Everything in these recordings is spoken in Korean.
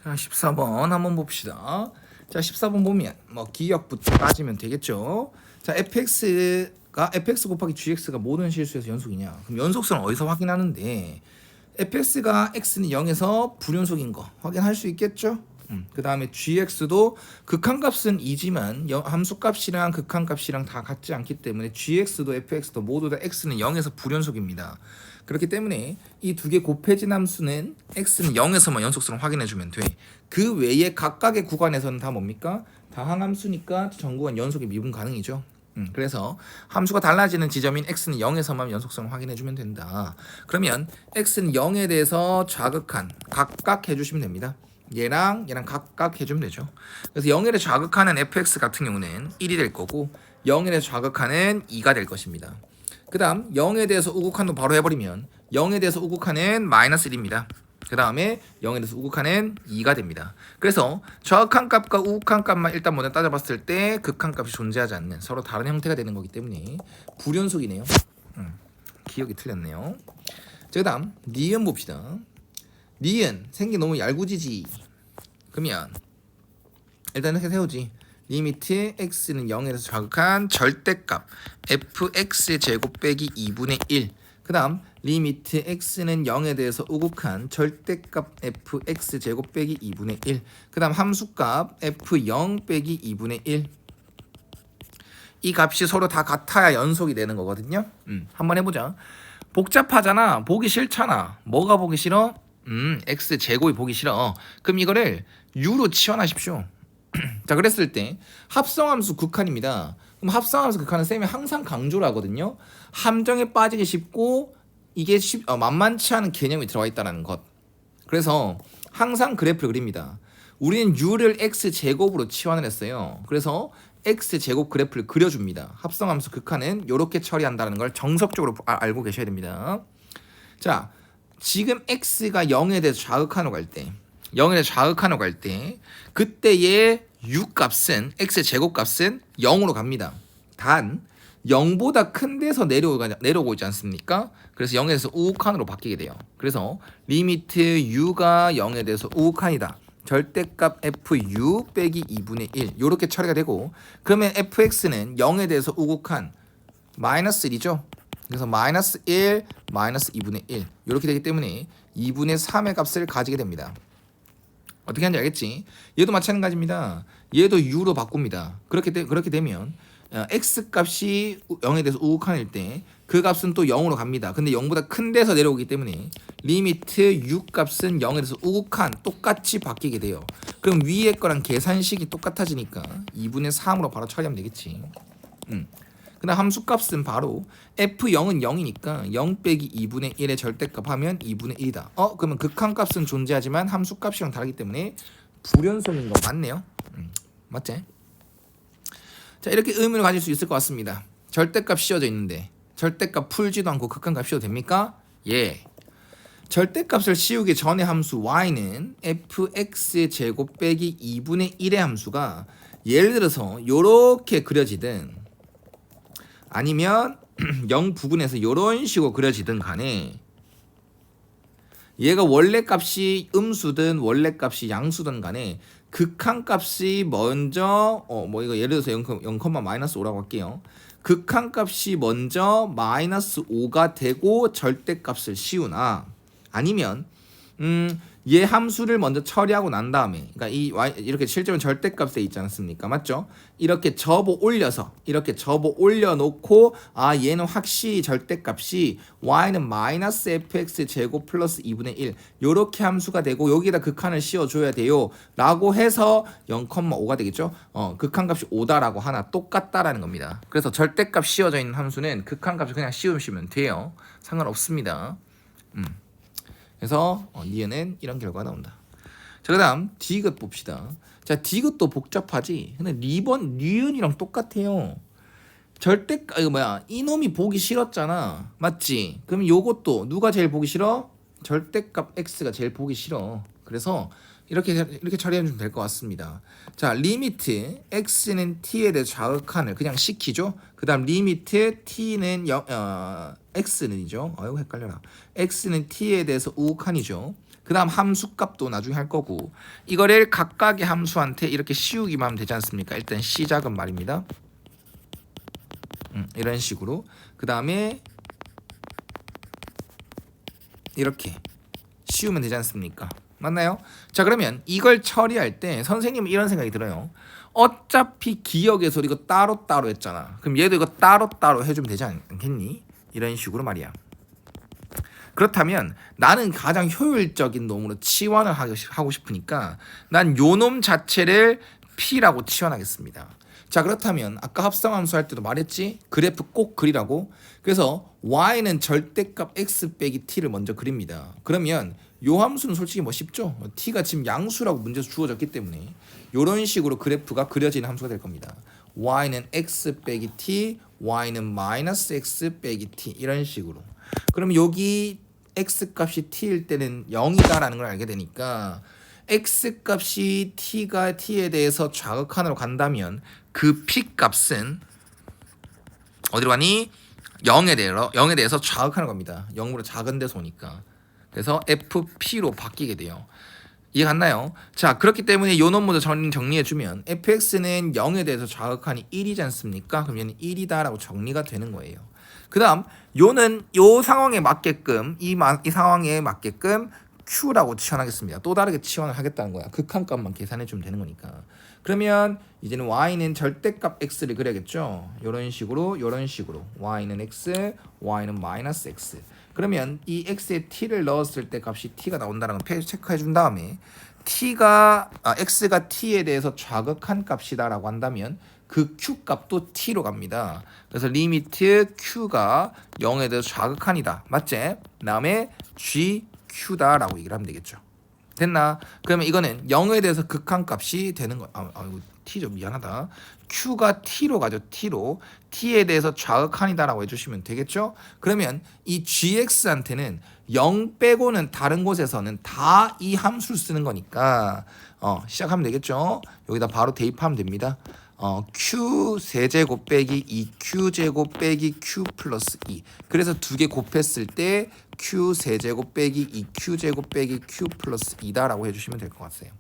자, 14번 한번 봅시다. 자, 14번 보면 뭐 기억부터 따지면 되겠죠. 자, fx 곱하기 gx가 모든 실수에서 연속이냐? 그럼 연속성은 어디서 확인하는데 fx가 x는 0에서 불연속인 거 확인할 수 있겠죠? 그 다음에 gx도 극한값은 2지만 함수값이랑 극한값이랑 다 같지 않기 때문에 gx도 fx도 모두 다 x는 0에서 불연속입니다. 그렇기 때문에 이 두 개 곱해진 함수는 x는 0에서만 연속성을 확인해주면 돼. 그 외에 각각의 구간에서는 다 뭡니까? 다 항함수니까 전 구간 연속이 미분 가능이죠. 그래서 함수가 달라지는 지점인 x는 0에서만 연속성을 확인해주면 된다. 그러면 x는 0에 대해서 좌극한 각각 해주시면 됩니다. 얘랑 각각 해주면 되죠. 그래서 0에 대해 좌극하는 fx 같은 경우는 1이 될 거고 0에 대해 좌극하는 2가 될 것입니다. 그 다음 0에 대해서 우극한도 바로 해버리면 0에 대해서 우극한은 마이너스 1입니다. 그 다음에 0에 대해서 우극한은 2가 됩니다. 그래서 좌극한 값과 우극한 값만 일단 먼저 따져봤을 때 극한 값이 존재하지 않는 서로 다른 형태가 되는 거기 때문에 불연속이네요. 기억이 틀렸네요. 자, 그 다음 니은 봅시다. 니은 생긴 너무 얄궂이지. 그러면 일단 이렇게 세우지. 리미트 x는 0에 대해서 좌극한 절대값 fx의 제곱 빼기 2분의 1. 그 다음 리미트 x는 0에 대해서 우극한 절대값 fx 제곱 빼기 2분의 1. 그 다음 함수값 f0 빼기 2분의 1. 이 값이 서로 다 같아야 연속이 되는 거거든요. 한번 해보자. 복잡하잖아. 보기 싫잖아. 뭐가 보기 싫어? x 제곱이 보기 싫어. 그럼 이거를 u로 치환하십시오. 자, 그랬을 때 합성함수 극한입니다. 그럼 합성함수 극한은 쌤이 항상 강조를 하거든요. 함정에 빠지기 쉽고 이게 만만치 않은 개념이 들어가 있다는 것. 그래서 항상 그래프를 그립니다. 우리는 u를 x 제곱으로 치환을 했어요. 그래서 x 제곱 그래프를 그려줍니다. 합성함수 극한은 이렇게 처리한다는 걸 정석적으로 알고 계셔야 됩니다. 자, 지금 x가 0에 대해서 좌극한으로 갈 때 0에 대해서 좌극한으로 갈 때 그때의 u 값은 x의 제곱 값은 0으로 갑니다. 단 0보다 큰 데서 내려오고 있지 않습니까? 그래서 0에 대해서 우극한으로 바뀌게 돼요. 그래서 리미트 u가 0에 대해서 우극한이다. 절대값 fu 빼기 2분의 1 이렇게 처리가 되고 그러면 fx는 0에 대해서 우극한 마이너스 1이죠. 그래서 마이너스 1, 마이너스 2분의 1 이렇게 되기 때문에 2분의 3의 값을 가지게 됩니다. 어떻게 하는지 알겠지? 얘도 마찬가지입니다. 얘도 u로 바꿉니다. 그렇게 되면 x 값이 0에 대해서 우극한일 때 그 값은 또 0으로 갑니다. 근데 0보다 큰 데서 내려오기 때문에 리미트 u 값은 0에 대해서 우극한 똑같이 바뀌게 돼요. 그럼 위에 거랑 계산식이 똑같아지니까 2분의 3으로 바로 처리하면 되겠지. 그다음 함수값은 바로 f0은 0이니까 0 빼기 2분의 1의 절대값 하면 2분의 1이다. 그러면 극한값은 존재하지만 함수값이랑 다르기 때문에 불연속인 거 맞네요. 맞지? 자, 이렇게 의문을 가질 수 있을 것 같습니다. 절대값 씌워져 있는데 절대값 풀지도 않고 극한값 씌워도 됩니까? 예. 절대값을 씌우기 전에 함수 y는 fx의 제곱 빼기 2분의 1의 함수가 예를 들어서 이렇게 그려지든 아니면 0 부근에서 이런 식으로 그려지든 간에 얘가 원래 값이 음수든 원래 값이 양수든 간에 극한값이 먼저 이거 예를 들어서 0, 마이너스 5라고 할게요. 극한값이 먼저 마이너스 5가 되고 절대값을 씌우나 아니면 얘 함수를 먼저 처리하고 난 다음에 그러니까 이렇게 실제로는 절대값에 있지 않습니까? 맞죠? 이렇게 접어 올려놓고 얘는 확실히 절대값이 y는 마이너스 fx 제곱 플러스 2분의 1 요렇게 함수가 되고 여기다 극한을 씌워줘야 돼요 라고 해서 0,5가 되겠죠? 극한값이 5다라고 하나 똑같다라는 겁니다. 그래서 절대값 씌워져 있는 함수는 극한값을 그냥 씌우시면 돼요. 상관없습니다. 그래서 니은은 이런 결과가 나온다. 자, 그 다음 디귿 봅시다. 자, 디귿도 복잡하지. 근데 니은이랑 똑같아요. 이놈이 보기 싫었잖아. 맞지? 그럼 요것도 누가 제일 보기 싫어? 절대값 x가 제일 보기 싫어. 그래서 이렇게 처리하면 될 것 같습니다. 자, 리미트 x는 t에 대해 좌극한을 그냥 시키죠. 그 다음 리미트 t는 x는이죠. 아이고 헷갈려라. x는 t에 대해서 우극한이죠. 그 다음 함수값도 나중에 할 거고 이거를 각각의 함수한테 이렇게 씌우기만 하면 되지 않습니까? 일단 시작은 말입니다. 이런 식으로 그 다음에 이렇게 씌우면 되지 않습니까? 맞나요? 자 그러면 이걸 처리할 때 선생님은 이런 생각이 들어요. 어차피 기억에서 이거 따로따로 했잖아. 그럼 얘도 이거 따로따로 해주면 되지 않겠니? 이런 식으로 말이야. 그렇다면 나는 가장 효율적인 놈으로 치환을 하고 싶으니까 난 요 놈 자체를 P라고 치환하겠습니다. 자 그렇다면 아까 합성함수 할 때도 말했지? 그래프 꼭 그리라고. 그래서 y는 절대값 x 빼기 t를 먼저 그립니다. 그러면 요 함수는 솔직히 뭐 쉽죠? t가 지금 양수라고 문제에서 주어졌기 때문에 요런 식으로 그래프가 그려지는 함수가 될 겁니다. y는 x 빼기 t, y는 마이너스 x 빼기 t 이런 식으로. 그럼 여기 x 값이 t일 때는 0이다라는 걸 알게 되니까 x 값이 t가 t에 대해서 좌극한으로 간다면 그 p 값은 어디로 가니? 0에 대해서 좌극하는 겁니다. 0보다 작은 데서 오니까. 그래서 fp로 바뀌게 돼요. 이해 갔나요? 자 그렇기 때문에 요 놈 먼저 정리해주면 fx는 0에 대해서 좌극한이 1이지 않습니까? 그럼 얘는 1이다라고 정리가 되는 거예요. 그 다음 요는 요 상황에 맞게끔 이 상황에 맞게끔 q라고 치환하겠습니다. 또 다르게 치환을 하겠다는 거야. 극한값만 계산해주면 되는 거니까. 그러면 이제는 y는 절대값 x를 그려야겠죠. 요런 식으로 y는 x, y는 마이너스 x. 그러면 이 x에 t를 넣었을 때 값이 t가 나온다는 걸 체크해 준 다음에 x가 t에 대해서 좌극한 값이다라고 한다면 그 q 값도 t로 갑니다. 그래서 리미트 q가 0에 대해서 좌극한이다. 맞지? 다음에 gq다라고 얘기를 하면 되겠죠. 됐나? 그러면 이거는 0에 대해서 극한값이 되는 거. 이거 t죠. 미안하다. q가 t로 가죠. t로. t에 대해서 좌극한이다라고 해주시면 되겠죠. 그러면 이 gx한테는 0 빼고는 다른 곳에서는 다 이 함수를 쓰는 거니까 시작하면 되겠죠. 여기다 바로 대입하면 됩니다. q 세제곱 빼기 2q 제곱 빼기 q 플러스 2. 그래서 두 개 곱했을 때 q 세제곱 빼기 2q 제곱 빼기 q 플러스 2다라고 해주시면 될 것 같아요.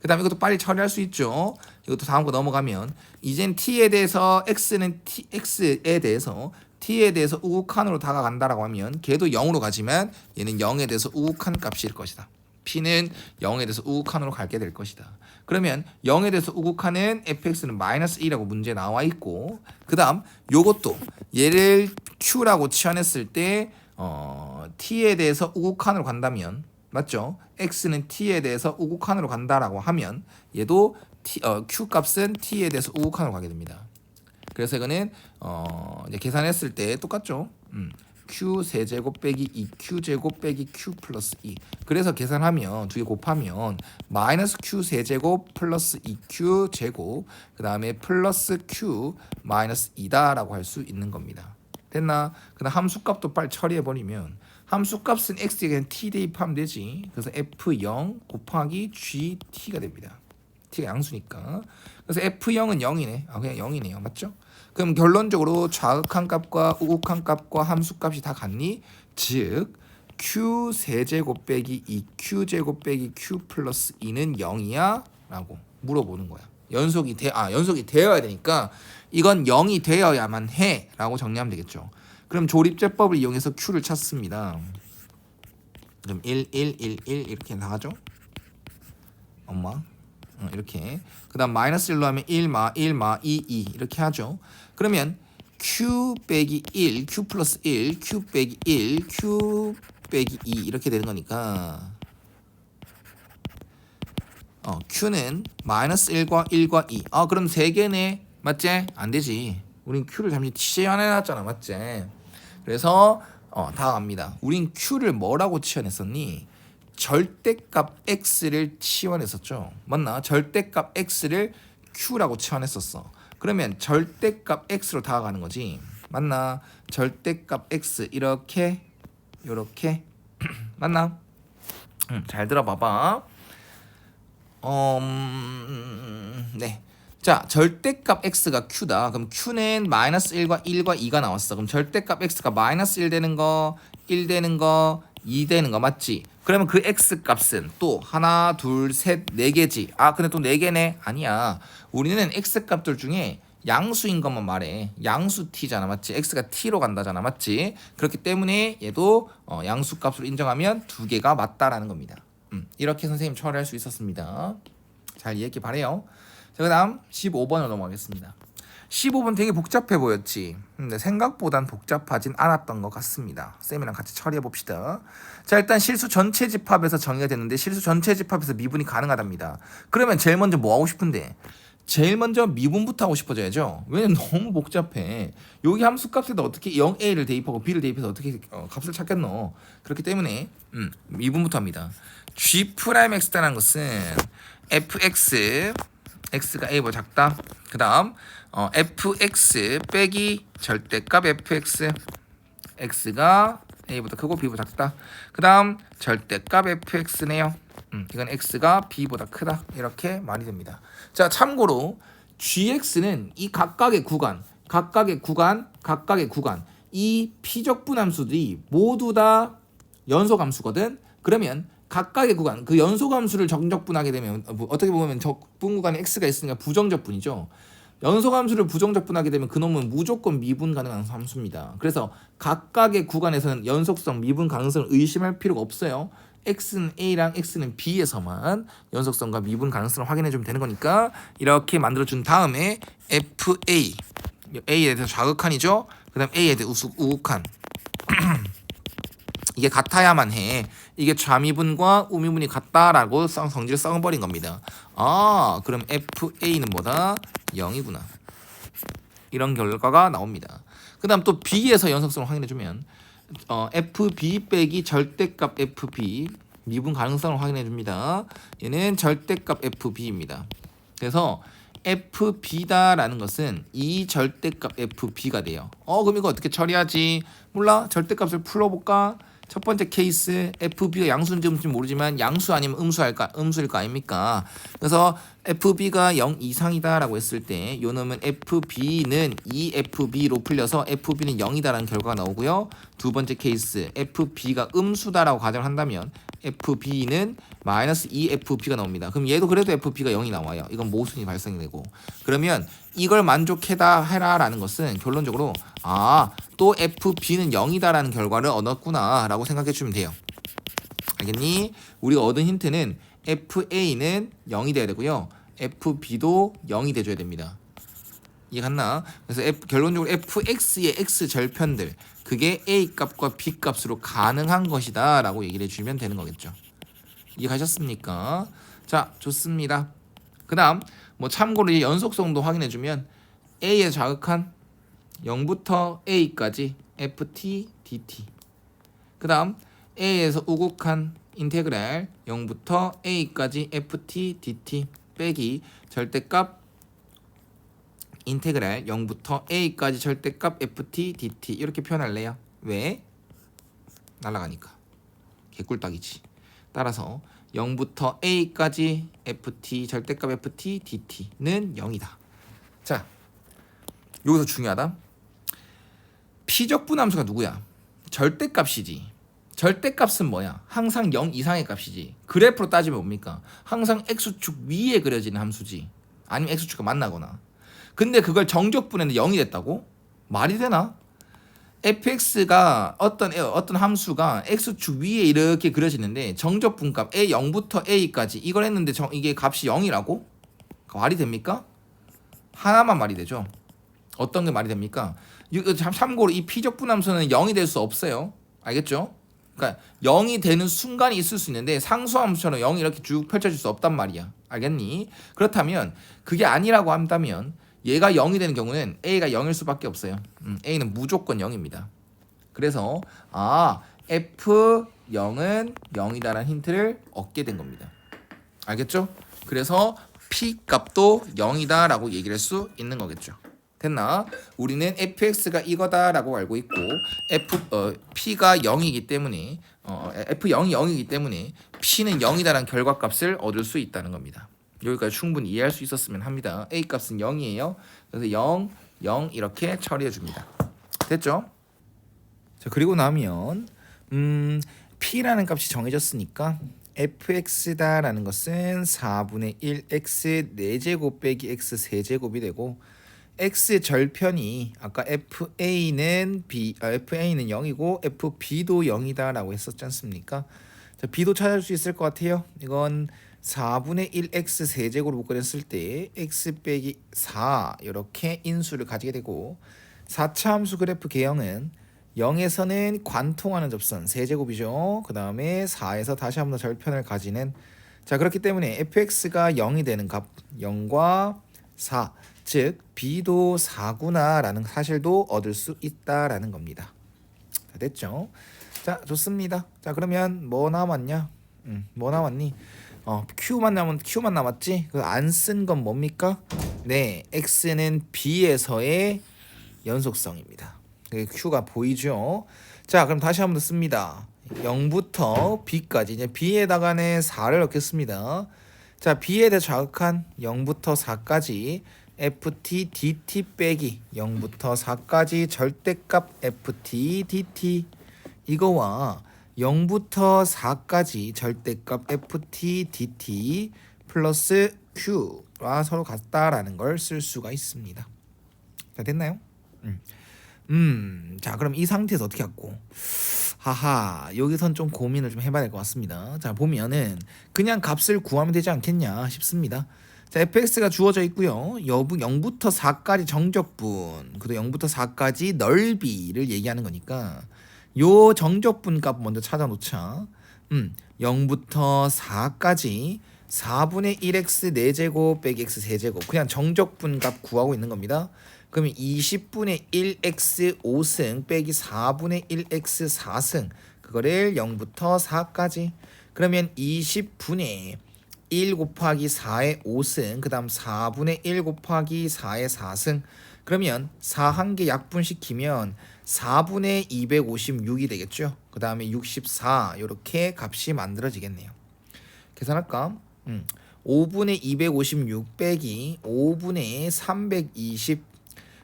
그 다음에 이것도 빨리 처리할 수 있죠. 이것도 다음 거 넘어가면 이젠 t에 대해서 x에 대해서 t에 대해서 우극한으로 다가간다라고 하면 걔도 0으로 가지만 얘는 0에 대해서 우극한 값일 것이다. p는 0에 대해서 우극한으로 가게 될 것이다. 그러면 0에 대해서 우극한은 fx는 마이너스 2라고 문제에 나와 있고 그 다음 요것도 얘를 q라고 치환했을 때 t에 대해서 우극한으로 간다면 맞죠? x는 t에 대해서 우극한으로 간다라고 하면 얘도 q 값은 t에 대해서 우극한으로 가게 됩니다. 그래서 이거는 이제 계산했을 때 똑같죠? q 세제곱 빼기 2q 제곱 빼기 q 플러스 2. 그래서 계산하면 두 개 곱하면 마이너스 q 세제곱 플러스 2q 제곱 그 다음에 플러스 q 마이너스 2다라고 할 수 있는 겁니다. 됐나? 그다음 함수값도 빨리 처리해버리면 함수값은 x에 그냥 t 대입하면 되지. 그래서 f0 곱하기 gt가 됩니다. t가 양수니까. 그래서 f0은 0이네. 그냥 0이네요. 맞죠? 그럼 결론적으로 좌극한 값과 우극한 값과 함수값이 다 같니? 즉 q 세제곱 빼기 2q 제곱 빼기 q 플러스 2는 0이야? 라고 물어보는 거야. 연속이 되어야 되니까 이건 0이 되어야만 해 라고 정리하면 되겠죠. 그럼 조립제법을 이용해서 q를 찾습니다. 그럼 1, 1, 1, 1 이렇게 나가죠. 이렇게. 그 다음 마이너스 1로 하면 1마 1마 2 2 이렇게 하죠. 그러면 q 빼기 1 q 플러스 1 q 빼기 1 q 빼기 2 이렇게 되는 거니까 q는 마이너스 1과 1과 2. 그럼 3개네. 맞지? 안 되지. 우린 q를 잠시 치환해놨잖아. 맞지? 그래서 다 갑니다. 우린 q를 뭐라고 치환했었니? 절대값 x를 치환했었죠. 맞나? 절대값 x를 q라고 치환했었어. 그러면 절대값 x로 다가가는 거지. 맞나? 절대값 x 이렇게 맞나? 잘 들어봐봐. 네. 자, 절대값 x가 q다. 그럼 q는 마이너스 1과 1과 2가 나왔어. 그럼 절대값 x가 마이너스 1 되는 거, 1 되는 거, 2 되는 거 맞지? 그러면 그 x 값은 또 하나, 둘, 셋, 네 개지. 아, 근데 또 네 개네. 아니야. 우리는 x 값들 중에 양수인 것만 말해. 양수 t잖아, 맞지? x가 t로 간다잖아, 맞지? 그렇기 때문에 얘도 양수 값으로 인정하면 두 개가 맞다라는 겁니다. 이렇게 선생님 처리할 수 있었습니다. 잘 이해했기 바래요. 자, 그다음 15번으로 넘어가겠습니다. 15번 되게 복잡해 보였지. 근데 생각보단 복잡하진 않았던 것 같습니다. 쌤이랑 같이 처리해 봅시다. 자, 일단 실수 전체 집합에서 정의가 됐는데 실수 전체 집합에서 미분이 가능하답니다. 그러면 제일 먼저 뭐 하고 싶은데? 제일 먼저 미분부터 하고 싶어져야죠. 왜냐면 너무 복잡해. 여기 함수 값에다 어떻게 0a를 대입하고 b를 대입해서 어떻게 값을 찾겠노? 그렇기 때문에 미분부터 합니다. g'x라는 것은 fx x가 a보다 작다. 그 다음 fx 빼기 절대값 fx x가 a보다 크고 b보다 작다. 그 다음 절대값 fx네요. 이건 x가 b보다 크다. 이렇게 말이 됩니다. 자, 참고로 gx는 이 각각의 구간 이 피적분함수들이 모두 다 연소함수거든. 그러면 각각의 구간 그 연소함수를 정적분하게 되면 어떻게 보면 적분 구간에 x가 있으니까 부정적분이죠. 연소함수를 부정적분하게 되면 그놈은 무조건 미분 가능한 함수입니다. 그래서 각각의 구간에서는 연속성 미분 가능성을 의심할 필요가 없어요. x는 a랑 x는 b에서만 연속성과 미분 가능성을 확인해 주면 되는 거니까 이렇게 만들어 준 다음에 fa a에 대해서 좌극한이죠. 그다음 a에 대해서 우극한 이게 같아야만 해. 이게 좌미분과 우미분이 같다라고 성질을 써버린 겁니다. 아, 그럼 FA는 뭐다? 0이구나. 이런 결과가 나옵니다. 그 다음 또 B에서 연속성을 확인해주면 FB 빼기 절대값 FB 미분 가능성을 확인해줍니다. 얘는 절대값 FB입니다. 그래서 FB다라는 것은 이 절대값 FB가 돼요. 그럼 이거 어떻게 처리하지? 몰라? 절대값을 풀어볼까? 첫 번째 케이스 FB가 양수인지 음수인지 모르지만 양수 아니면 음수일 거 아닙니까? 그래서 FB가 0 이상이다라고 했을 때 요놈은 FB는 2FB로 풀려서 FB는 0이다라는 결과가 나오고요. 두 번째 케이스 FB가 음수다라고 가정을 한다면 FB는 마이너스 2FB가 나옵니다. 그럼 얘도 그래도 FB가 0이 나와요. 이건 모순이 발생이 되고. 그러면 이걸 만족해라라는 것은 결론적으로 또 FB는 0이다라는 결과를 얻었구나 라고 생각해 주면 돼요. 알겠니? 우리가 얻은 힌트는 FA는 0이 돼야 되고요. FB도 0이 돼줘야 됩니다. 이해 갔나? 그래서 결론적으로 fx의 x 절편들 그게 a 값과 b 값으로 가능한 것이다 라고 얘기를 해주면 되는 거겠죠. 이해 가셨습니까? 자, 좋습니다. 그 다음 참고로 이 연속성도 확인해주면 a의 좌극한 0부터 a까지 ft dt 그 다음 a에서 우극한 인테그랄 0부터 a까지 ft dt 빼기 절대값 인테그랄 0부터 a까지 절대값 ft dt 이렇게 표현할래요. 왜? 날아가니까 개꿀딱이지. 따라서 0부터 a까지 ft 절대값 ft dt는 0이다. 자, 여기서 중요하다. 피적분함수가 누구야? 절대값이지. 절대값은 뭐야? 항상 0 이상의 값이지. 그래프로 따지면 뭡니까? 항상 x축 위에 그려지는 함수지. 아니면 x축과 만나거나. 근데 그걸 정적분했는데 0이 됐다고? 말이 되나? fx가 어떤 함수가 x축 위에 이렇게 그려지는데 정적분값 a 0부터 a까지 이걸 했는데 이게 값이 0이라고? 말이 됩니까? 하나만 말이 되죠. 어떤 게 말이 됩니까? 참고로 이 피적분함수는 0이 될 수 없어요. 알겠죠? 그러니까 0이 되는 순간이 있을 수 있는데 상수함수처럼 0이 이렇게 쭉 펼쳐질 수 없단 말이야. 알겠니? 그렇다면 그게 아니라고 한다면 얘가 0이 되는 경우는 a가 0일 수밖에 없어요. a는 무조건 0입니다. 그래서 f0은 0이다라는 힌트를 얻게 된 겁니다. 알겠죠? 그래서 p 값도 0이다라고 얘기를 할 수 있는 거겠죠. 됐나? 우리는 fx가 이거다라고 알고 있고 p가 0이기 때문에 f0이 0이기 때문에 p는 0이다라는 결과값을 얻을 수 있다는 겁니다. 여기까지 충분히 이해할 수 있었으면 합니다. a 값은 0이에요. 그래서 0, 0 이렇게 처리해 줍니다. 됐죠? 자, 그리고 나면 P라는 값이 정해졌으니까 fx다라는 것은 4분의 1 x 4제곱 빼기 x 세제곱이 되고 x 절편이 아까 fa는 fa는 0이고 fb도 0이다라고 했었지 않습니까? 자, b도 찾을 수 있을 것 같아요. 이건 4분의 1 x 세제곱으로 묶어냈을 때 x 빼기 4 이렇게 인수를 가지게 되고 4차 함수 그래프 개형은 0에서는 관통하는 접선 세제곱이죠. 그 다음에 4에서 다시 한번 더 절편을 가지는 자 그렇기 때문에 fx가 0이 되는 값 0과 4 즉 b도 4구나 라는 사실도 얻을 수 있다라는 겁니다. 자, 됐죠? 자 좋습니다. 자 그러면 뭐 남았냐? 뭐 남았니? q만 남았지? 그 안 쓴 건 뭡니까? 네 x는 b에서의 연속성입니다. q가 보이죠? 자 그럼 다시 한번 더 씁니다. 0부터 b까지 이제 b에다가는 4를 넣겠습니다. 자 b에 대해 자극한 0부터 4까지 ft dt 빼기 0부터 4까지 절대값 ft dt 이거와 0부터 4까지 절대값 ft dt 플러스 q와 서로 같다라는 걸 쓸 수가 있습니다. 자 됐나요? 자 그럼 이 상태에서 어떻게 할고? 하하 여기선 좀 고민을 좀 해봐야 될 것 같습니다. 자 보면은 그냥 값을 구하면 되지 않겠냐 싶습니다. 자 fx가 주어져 있고요. 0부터 4까지 정적분 그리고 0부터 4까지 넓이를 얘기하는 거니까 요 정적분 값 먼저 찾아 놓자. 0부터 4까지 4분의 1x 4제곱 빼기 x 세제곱 그냥 정적분 값 구하고 있는 겁니다. 그러면 20분의 1x 5승 빼기 4분의 1x 4승 그거를 0부터 4까지 그러면 20분의 1 곱하기 4의 5승 그 다음 4분의 1 곱하기 4의 4승 그러면 4 한 개 약분시키면 4분의 256이 되겠죠. 그 다음에 64 이렇게 값이 만들어지겠네요. 계산할까? 5분의 256 빼기 5분의 320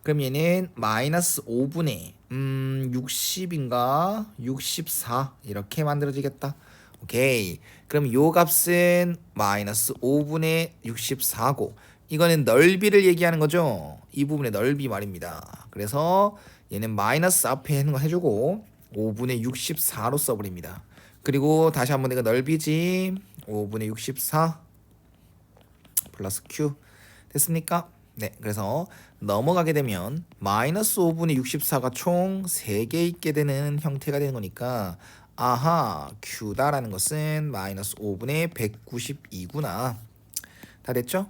그럼 얘는 마이너스 5분의 60인가 64 이렇게 만들어지겠다. 오케이. 그럼 요 값은 마이너스 5분의 64고 이거는 넓이를 얘기하는 거죠. 이 부분의 넓이 말입니다. 그래서 얘는 마이너스 앞에 있는 거 해주고 5분의 64로 써버립니다. 그리고 다시 한번 내가 넓이지 5분의 64 플러스 q 됐습니까? 네, 그래서 넘어가게 되면 마이너스 5분의 64가 총 3개 있게 되는 형태가 되는 거니까 아하 q다라는 것은 마이너스 5분의 192구나. 다 됐죠?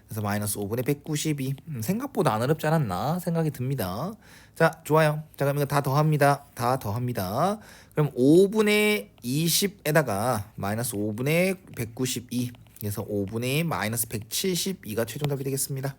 그래서 마이너스 5분의 192 생각보다 안 어렵지 않았나 생각이 듭니다. 자 좋아요. 자 그럼 이거 다 더합니다. 다 더합니다. 그럼 5분의 20에다가 마이너스 5분의 192 그래서 5분의 마이너스 172가 최종답이 되겠습니다.